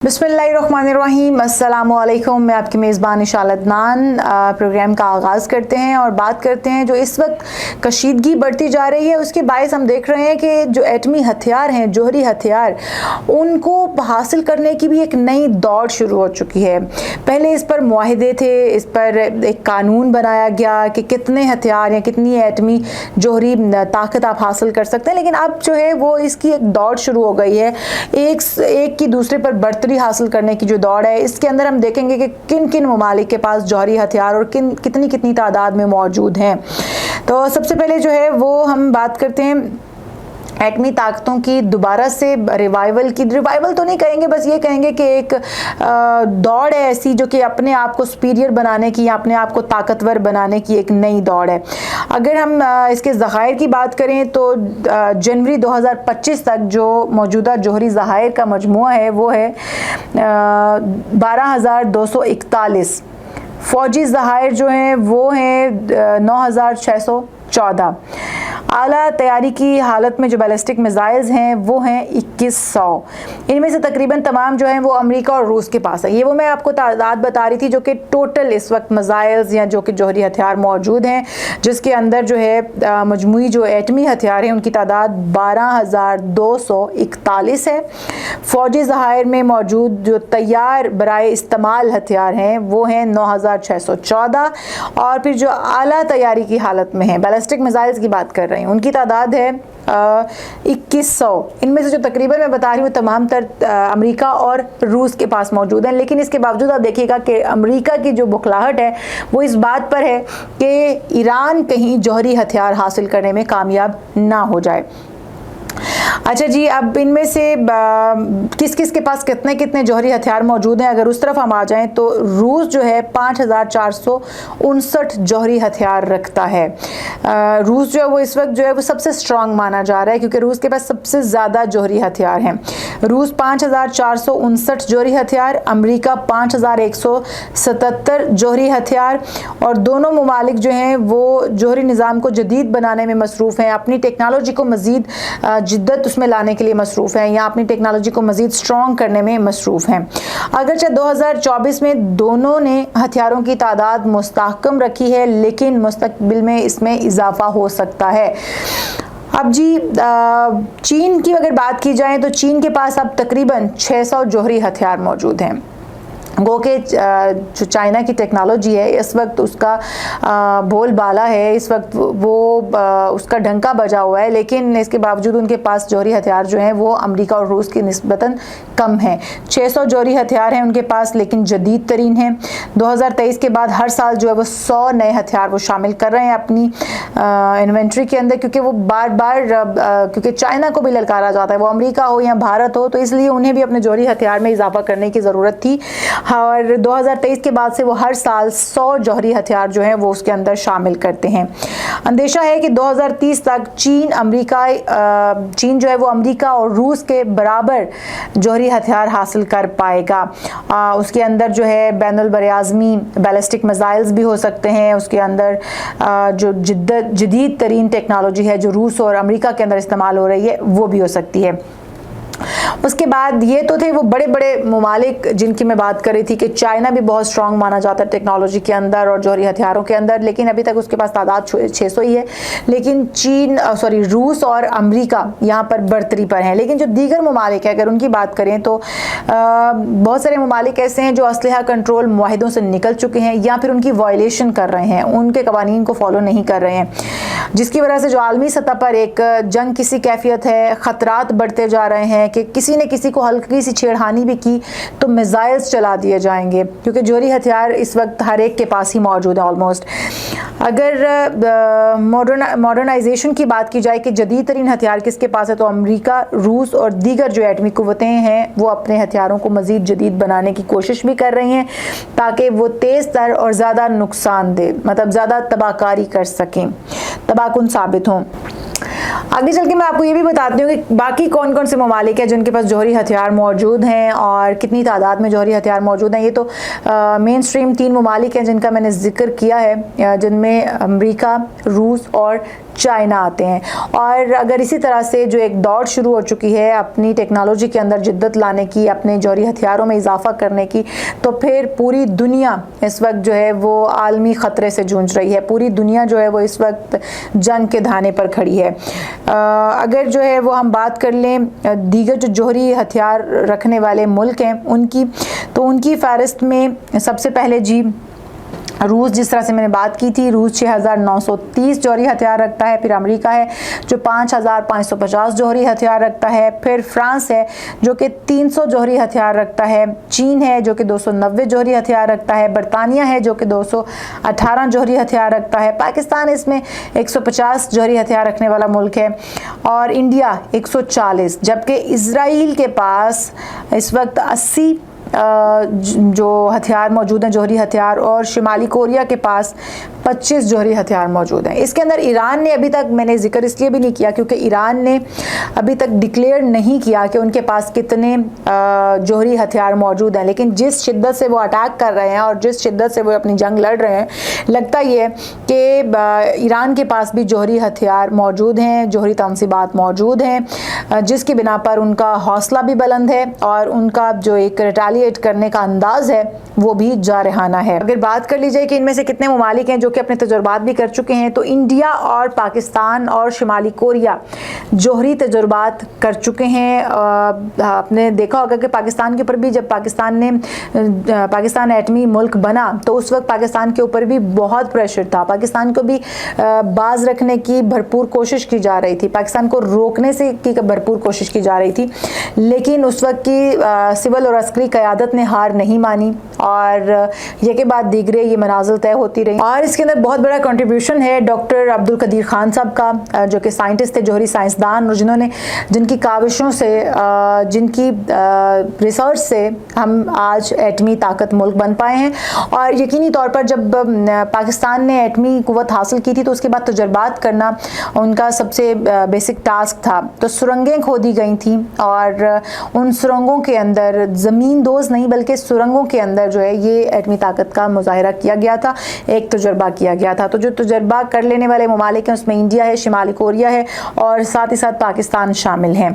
बिस्मिल्लाहिर्रहमानिर्रहीम, अस्सलामु अलैकुम। मैं आपकी मेज़बान इशाल अदनान प्रोग्राम का आगाज़ करते हैं और बात करते हैं जो इस वक्त कशीदगी बढ़ती जा रही है उसके बायस हम देख रहे हैं कि जो एटमी हथियार हैं, जोहरी हथियार, उनको हासिल करने की भी एक नई दौड़ शुरू हो चुकी है। पहले इस पर मुआहिदे थे, इस पर एक कानून बनाया गया कि कितने हथियार या कितनी एटमी जोहरी ताकत आप हासिल कर सकते हैं, लेकिन अब जो है वो इसकी एक दौड़ शुरू हो गई है, एक की दूसरे पर बढ़ती हासिल करने की जो दौड़ है। इसके अंदर हम देखेंगे कि किन किन ममालिक के पास जौहरी हथियार और कितनी कितनी तादाद में मौजूद हैं। तो सबसे पहले जो है वो हम बात करते हैं एटमी ताकतों की दोबारा से रिवाइवल की। रिवाइवल तो नहीं कहेंगे, बस ये कहेंगे कि एक दौड़ है ऐसी जो कि अपने आप को सुपीरियर बनाने की या अपने आप को ताकतवर बनाने की एक नई दौड़ है। अगर हम इसके ज़खायर की बात करें तो जनवरी 2025 तक जो मौजूदा जोहरी ज़खायर का मजमुआ है वो है 12,241। फ़ौजी ज़खायर जो हैं वो हैं 9,614। आला तैयारी की हालत में जो बैलिस्टिक मिसाइल्स हैं वो हैं 2100। इनमें से तकरीबन तमाम जो हैं वो अमेरिका और रूस के पास है। ये वो मैं आपको तादाद बता रही थी जो कि टोटल इस वक्त मिसाइल्स या जो कि जोहरी हथियार मौजूद हैं, जिसके अंदर जो है मजमूई जो एटमी हथियार हैं उनकी तादाद 12,241 है। फ़ौजी ज़खायर में मौजूद जो तैयार बराए इस्तेमाल हथियार हैं वो हैं 9,614। और फिर जो आला तैयारी की हालत में हैं, बैलिस्टिक मिसाइल्स की बात कर रहे हैं, उनकी तादाद है 2100। इनमें से जो तकरीबन मैं बता रही हूँ तमाम तर अमेरिका और रूस के पास मौजूद हैं, लेकिन इसके बावजूद आप देखिएगा कि अमेरिका की जो बुखलाहट है वो इस बात पर है कि ईरान कहीं जौहरी हथियार हासिल करने में कामयाब ना हो जाए। अच्छा जी, अब इनमें से किस किस के पास कितने कितने जौहरी हथियार मौजूद हैं, अगर उस तरफ हम आ जाएं तो रूस जो है 5,459 जौहरी हथियार रखता है। रूस जो है वो इस वक्त जो है वो सबसे स्ट्रांग माना जा रहा है क्योंकि रूस के पास सबसे ज़्यादा जौहरी हथियार हैं। रूस 5,459 जौहरी हथियार, अमेरिका 5,177 जौहरी हथियार। और दोनों ममालिक जो हैं वो जौहरी निज़ाम को जदीद बनाने में मसरूफ़ हैं, अपनी टेक्नोलॉजी को मज़ीद जिद्दत उसमें लाने के लिए मसरूफ़ हैं या अपनी टेक्नोलॉजी को मज़ीद स्ट्रॉन्ग करने में मसरूफ़ हैं। अगरचे 2024 में दोनों ने हथियारों की तादाद मुस्तहकम रखी है, लेकिन मुस्तकबिल में इसमें इजाफा हो सकता है। अब जी चीन की अगर बात की जाए तो चीन के पास अब तकरीबन 600 जौहरी हथियार मौजूद हैं। गो के जो चाइना की टेक्नोलॉजी है इस वक्त उसका बोलबाला है, इस वक्त वो उसका डंका बजा हुआ है, लेकिन इसके बावजूद उनके पास जौहरी हथियार जो हैं वो अमेरिका और रूस की निस्बतन कम हैं। 600 जौहरी हथियार हैं उनके पास, लेकिन जदीद तरीन हैं। 2023 के बाद हर साल जो है वो 100 नए हथियार वो शामिल कर रहे हैं अपनी इन्वेंट्री के अंदर, क्योंकि वो बार बार क्योंकि चाइना को भी ललकारा जाता है, वो अमेरिका हो या भारत हो, तो इसलिए उन्हें भी अपने जौहरी हथियार में इजाफा करने की ज़रूरत थी। और 2023 के बाद से वो हर साल 100 जौहरी हथियार जो हैं वो उसके अंदर शामिल करते हैं। अंदेशा है कि 2030 तक चीन जो है वो अमेरिका और रूस के बराबर जौहरी हथियार हासिल कर पाएगा। उसके अंदर जो है बैनुल बरआज़मी बैलिस्टिक मिसाइल्स भी हो सकते हैं, उसके अंदर जो जदीद तरीन टेक्नोलॉजी है जो रूस और अमेरिका के अंदर इस्तेमाल हो रही है वो भी हो सकती है। उसके बाद ये तो थे वो बड़े बड़े ममालिक जिनकी मैं बात कर रही थी कि चाइना भी बहुत स्ट्रांग माना जाता है टेक्नोलॉजी के अंदर और जौहरी हथियारों के अंदर, लेकिन अभी तक उसके पास तादाद 600 ही है। लेकिन रूस और अमेरिका यहाँ पर बरतरी पर हैं। लेकिन जो दीगर ममालिक है अगर उनकी बात करें तो बहुत सारे ममालिक ऐसे हैं जो असलहा कंट्रोल मुआहिदों से निकल चुके हैं या फिर उनकी वायलेशन कर रहे हैं, उनके कवानीन को फॉलो नहीं कर रहे हैं, जिसकी वजह से जो आलमी सतह पर एक जंग की सी कैफियत है, ख़तरात बढ़ते जा रहे हैं कि किसी ने किसी को हल्की सी छेड़खानी भी की तो मिसाइल्स चला दिए जाएंगे, क्योंकि जौहरी हथियार इस वक्त हर एक के पास ही मौजूद है ऑलमोस्ट। अगर मॉडर्नाइजेशन की बात की जाए कि जदीद तरीन हथियार किसके पास है तो अमेरिका, रूस और दीगर जो एटमी कुव्वतें हैं वो अपने हथियारों को मज़ीद जदीद बनाने की कोशिश भी कर रही हैं ताकि वो तेज़ तर और ज़्यादा नुकसान दे, मतलब ज़्यादा तबाहकारी कर सकें, तबाहकुन साबित हों। आगे चल के मैं आपको ये भी बताती हूँ कि बाकी कौन कौन से ममालिक हैं जिनके पास जौहरी हथियार मौजूद हैं और कितनी तादाद में जौहरी हथियार मौजूद हैं। ये तो मेन स्ट्रीम 3 ममालिक हैं जिनका मैंने जिक्र किया है, जिनमें अमेरिका, रूस और चाइना आते हैं। और अगर इसी तरह से जो एक दौड़ शुरू हो चुकी है अपनी टेक्नोलॉजी के अंदर जिद्दत लाने की, अपने जौहरी हथियारों में इजाफा करने की, तो फिर पूरी दुनिया इस वक्त जो है वो आलमी ख़तरे से जूझ रही है। पूरी दुनिया जो है वो इस वक्त जंग के धाने पर खड़ी है। अगर जो है वो हम बात कर लें दीगर जो जौहरी हथियार रखने वाले मुल्क हैं उनकी, तो उनकी फ़हरिस्त में सबसे पहले जी रूस, जिस तरह से मैंने बात की थी, रूस 6,930 जौहरी हथियार रखता है। फिर अमेरिका है जो 5,550 जौहरी हथियार रखता है। फिर फ्रांस है जो कि 300 जौहरी हथियार रखता है। चीन है जो कि 290 जौहरी हथियार रखता है। बरतानिया है जो कि 218 जौहरी हथियार रखता है। पाकिस्तान इसमें 150 जौहरी हथियार रखने वाला मुल्क है और इंडिया 140, जबकि इजराइल के पास इस वक्त 80 जो हथियार मौजूद हैं जौहरी हथियार, और शुमाली कोरिया के पास 25 जौहरी हथियार मौजूद हैं। इसके अंदर ईरान ने अभी तक, मैंने जिक्र इसलिए भी नहीं किया क्योंकि ईरान ने अभी तक डिक्लेयर नहीं किया कि उनके पास कितने जौहरी हथियार मौजूद हैं, लेकिन जिस शिद्दत से वो अटैक कर रहे हैं और जिस शिद्दत से वो अपनी जंग लड़ रहे हैं, लगता ये है कि ईरान के पास भी जौहरी हथियार मौजूद हैं, जौहरी तनसीबात मौजूद हैं, जिसकी बिना पर उनका हौसला भी बुलंद है और उनका जो एक रिटेलिएट करने का अंदाज है वो भी जारहाना है। अगर बात कर ली जाए कि इनमें से कितने ममालिक हैं जो कि अपने तजुर्बात भी कर चुके हैं, तो इंडिया और पाकिस्तान और शुमाली कोरिया जौहरी तजुर्बात कर चुके हैं। आपने देखा होगा कि पाकिस्तान के ऊपर भी, जब पाकिस्तान एटमी मुल्क बना तो उस वक्त पाकिस्तान के ऊपर भी बहुत प्रेशर था। पाकिस्तान को भी बाज रखने की भरपूर कोशिश की जा रही थी, पाकिस्तान को रोकने से की भरपूर कोशिश की जा रही थी, लेकिन उस वक्त की सिविल और अस्करी क़यादत ने हार नहीं मानी और ये के बाद दीगरे ये मनाजिल तय होती रही। और इसके अंदर बहुत बड़ा कंट्रीब्यूशन है डॉक्टर अब्दुल कदीर खान साहब का, जो कि साइंटिस्ट थे, जौहरी साइंसदान, और जिन्होंने जिनकी काविशों से, जिनकी रिसर्च से हम आज एटमी ताकत मुल्क बन पाए हैं। और यकीनी तौर पर जब पाकिस्तान ने एटमी कुव्वत हासिल की थी तो उसके बाद तजुर्बात करना उनका सबसे बेसिक टास्क था। तो सुरंगें खोदी गई थी और उन सुरंगों के अंदर, ज़मीन दोज नहीं बल्कि सुरंगों के अंदर जो है ये एटमी ताकत का मुजाहिरा किया गया था, एक तजुर्बा किया गया था। तो जो तजुर्बा कर लेने वाले ममालिक हैं उसमें इंडिया है, शुमाली कोरिया है और साथ ही साथ पाकिस्तान शामिल हैं।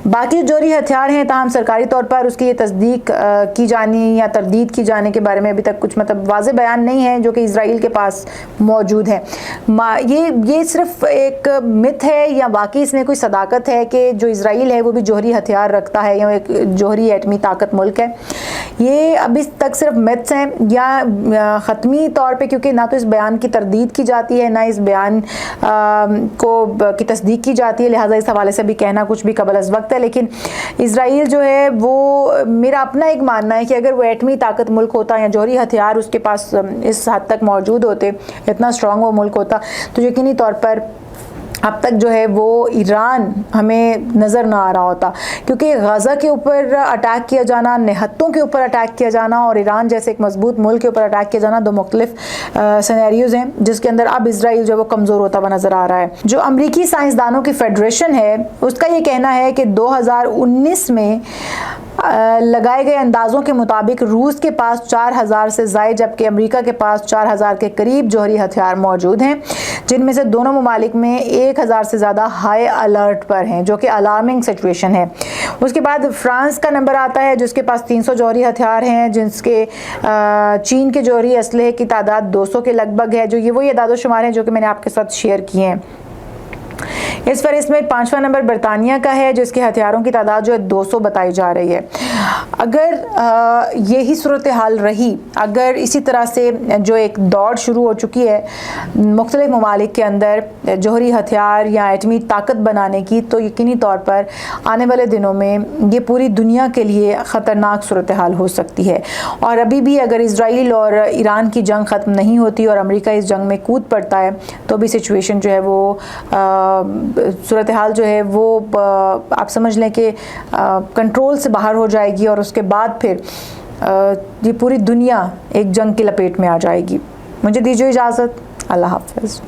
बाकी जौहरी हथियार हैं ताहम सरकारी तौर पर उसकी ये तस्दीक की जाने या तरदीद की जाने के बारे में अभी तक कुछ मतलब वाज़े बयान नहीं है जो कि इजराइल के पास मौजूद है। ये सिर्फ एक मिथ है या वाकई इसमें कोई सदाकत है कि जो इजराइल है वो भी जौहरी हथियार रखता है या एक जौहरी एटमी ताकत मुल्क है? ये अभी तक सिर्फ मिथ्स हैं या ख़त्मी तौर पे, क्योंकि ना तो इस बयान की तरदीद की जाती है ना इस बयान की तस्दीक की जाती है, लिहाजा इस हवाले से भी कहना कुछ भी कबल अज़ वक्त है। लेकिन इजराइल जो है वो, मेरा अपना एक मानना है कि अगर वो एटमी ताकत मुल्क होता या जौहरी हथियार उसके पास इस हद तक मौजूद होते, इतना स्ट्रॉन्ग वो मुल्क होता, तो यकीनी तौर पर अब तक जो है वो ईरान हमें नज़र ना आ रहा होता, क्योंकि गज़ा के ऊपर अटैक किया जाना, निहत्तों के ऊपर अटैक किया जाना और ईरान जैसे एक मजबूत मुल्क के ऊपर अटैक किया जाना, दो मुख्तलिफ सिनेरियोज़ हैं जिसके अंदर अब इजराइल जो है वो कमज़ोर होता हुआ नज़र आ रहा है। जो अमरीकी साइंसदानों की फेडरेशन है उसका ये कहना है कि 2019 में लगाए गए अंदाज़ों के मुताबिक रूस के पास 4000 से ज़ायद जबकि अमेरिका के पास 4000 के करीब जौहरी हथियार मौजूद हैं, जिनमें से दोनों ममालिक में 1000 से ज़्यादा हाई अलर्ट पर हैं, जो कि अलार्मिंग सिचुएशन है। उसके बाद फ्रांस का नंबर आता है जिसके पास 300 जौहरी हथियार हैं, जिसके चीन के जौहरी असलहे की तादाद 200 के लगभग है। जो ये वही अदाद शुमार हैं जो कि मैंने आपके साथ शेयर किए हैं। इस फहरिस्त में 5वां नंबर बरतानिया का है जिसके हथियारों की तादाद जो है 200 बताई जा रही है। अगर यही सूरत हाल रही, अगर इसी तरह से जो एक दौड़ शुरू हो चुकी है मुख्तलिफ ममालिक के अंदर जौहरी हथियार या एटमी ताकत बनाने की, तो यकीनी तौर पर आने वाले दिनों में ये पूरी दुनिया के लिए ख़तरनाक सूरत हाल हो सकती है। और अभी भी अगर इजराइल और ईरान की जंग ख़त्म नहीं होती और अमेरिका इस जंग में कूद पड़ता है तो भी सिचुएशन जो है वो सूरत हाल जो है वो आप समझ लें कि कंट्रोल से बाहर हो जाएगी और उसके बाद फिर ये पूरी दुनिया एक जंग की लपेट में आ जाएगी। मुझे दीजिए इजाज़त। अल्लाह हाफ़िज़।